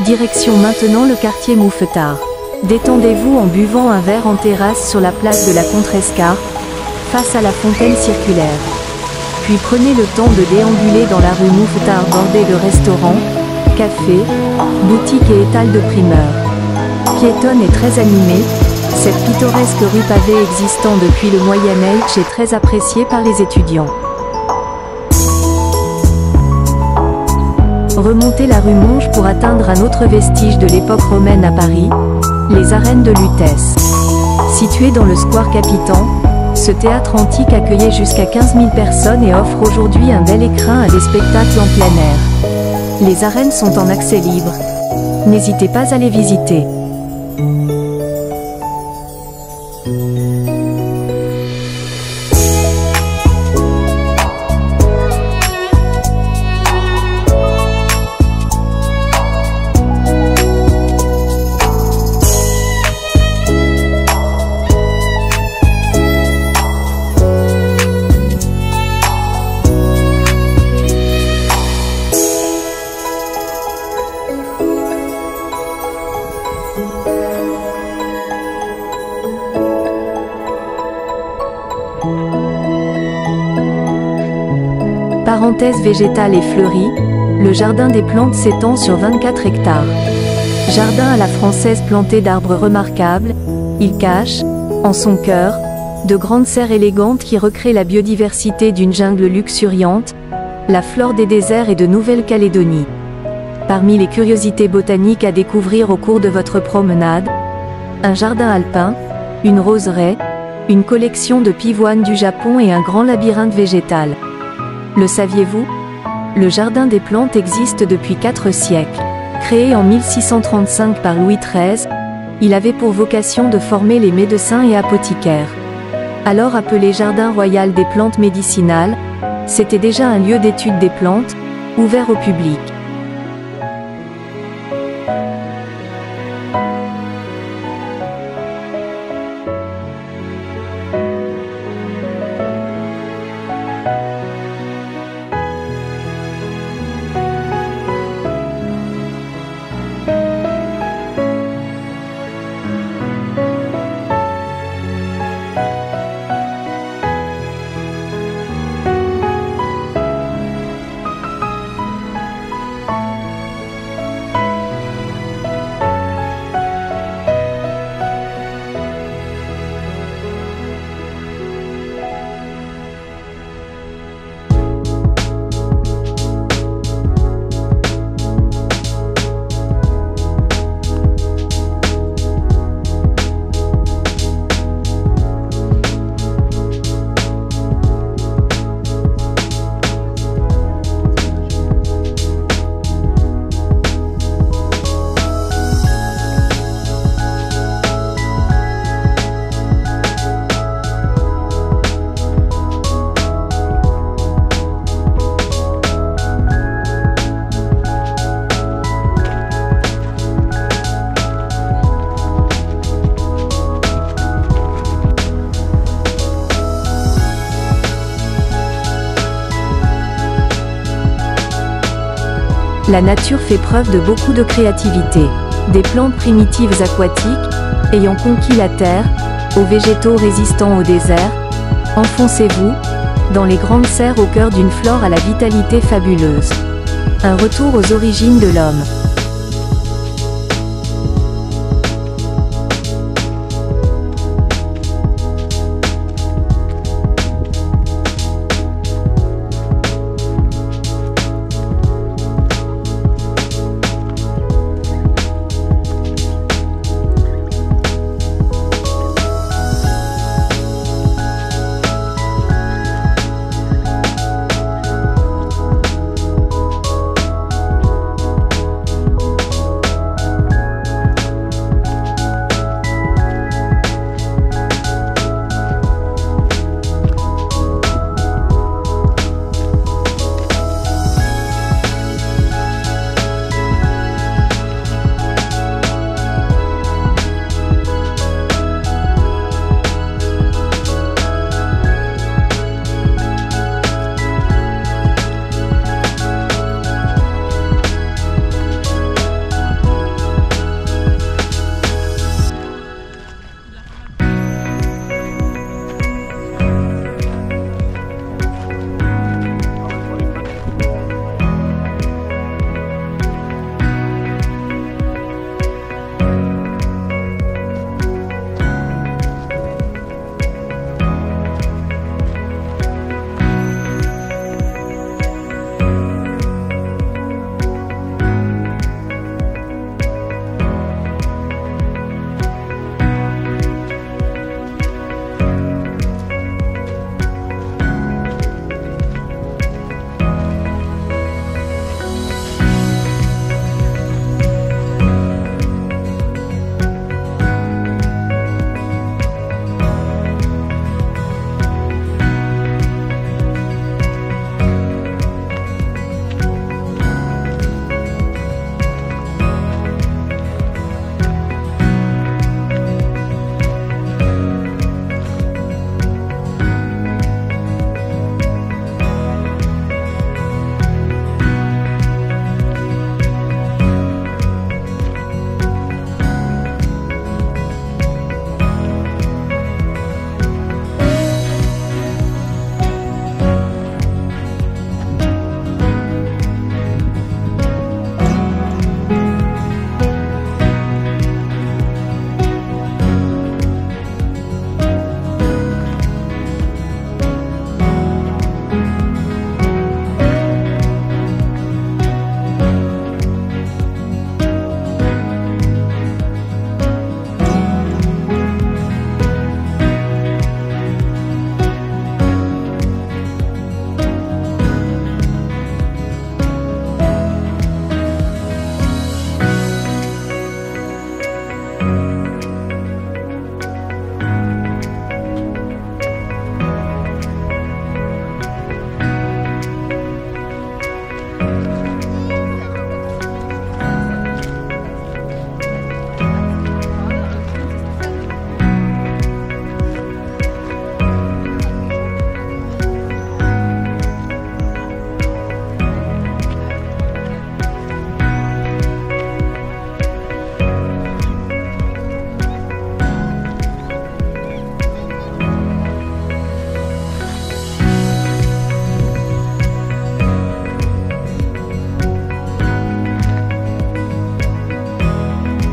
Direction maintenant le quartier Mouffetard. Détendez-vous en buvant un verre en terrasse sur la place de la Contrescarpe, face à la fontaine circulaire. Puis prenez le temps de déambuler dans la rue Mouffetard bordée de restaurants, cafés, boutiques et étals de primeurs. Piétonne et très animée, cette pittoresque rue pavée existant depuis le Moyen-Âge est très appréciée par les étudiants. Remontez la rue Monge pour atteindre un autre vestige de l'époque romaine à Paris, les arènes de Lutèce. Situé dans le square Capitan, ce théâtre antique accueillait jusqu'à 15 000 personnes et offre aujourd'hui un bel écrin à des spectacles en plein air. Les arènes sont en accès libre. N'hésitez pas à les visiter. Parenthèse végétale et fleurie, le jardin des plantes s'étend sur 24 hectares. Jardin à la française planté d'arbres remarquables, il cache, en son cœur, de grandes serres élégantes qui recréent la biodiversité d'une jungle luxuriante, la flore des déserts et de Nouvelle-Calédonie. Parmi les curiosités botaniques à découvrir au cours de votre promenade, un jardin alpin, une roseraie, une collection de pivoines du Japon et un grand labyrinthe végétal. Le saviez-vous? Le jardin des plantes existe depuis 4 siècles. Créé en 1635 par Louis XIII, il avait pour vocation de former les médecins et apothicaires. Alors appelé Jardin royal des plantes médicinales, c'était déjà un lieu d'étude des plantes, ouvert au public. La nature fait preuve de beaucoup de créativité. Des plantes primitives aquatiques, ayant conquis la terre, aux végétaux résistants au désert. Enfoncez-vous dans les grandes serres au cœur d'une flore à la vitalité fabuleuse. Un retour aux origines de l'homme.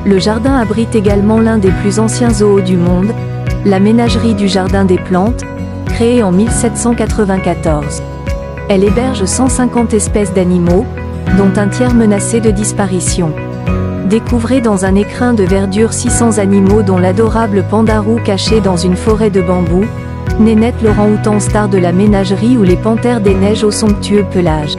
Le jardin abrite également l'un des plus anciens zoos du monde, la ménagerie du Jardin des Plantes, créée en 1794. Elle héberge 150 espèces d'animaux, dont un tiers menacés de disparition. Découvrez dans un écrin de verdure 600 animaux dont l'adorable pandarou caché dans une forêt de bambous, Nénette l'orang-outan star de la ménagerie ou les panthères des neiges au somptueux pelage.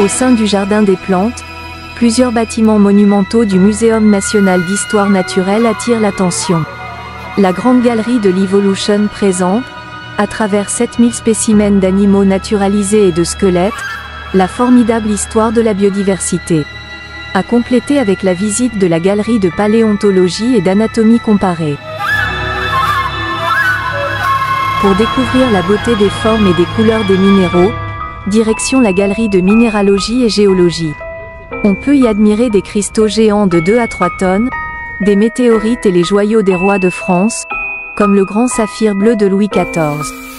Au sein du Jardin des Plantes, plusieurs bâtiments monumentaux du Muséum national d'histoire naturelle attirent l'attention. La Grande Galerie de l'Evolution présente, à travers 7000 spécimens d'animaux naturalisés et de squelettes, la formidable histoire de la biodiversité. À compléter avec la visite de la Galerie de paléontologie et d'anatomie comparée. Pour découvrir la beauté des formes et des couleurs des minéraux, direction la Galerie de minéralogie et géologie. On peut y admirer des cristaux géants de 2 à 3 tonnes, des météorites et les joyaux des rois de France, comme le grand saphir bleu de Louis XIV.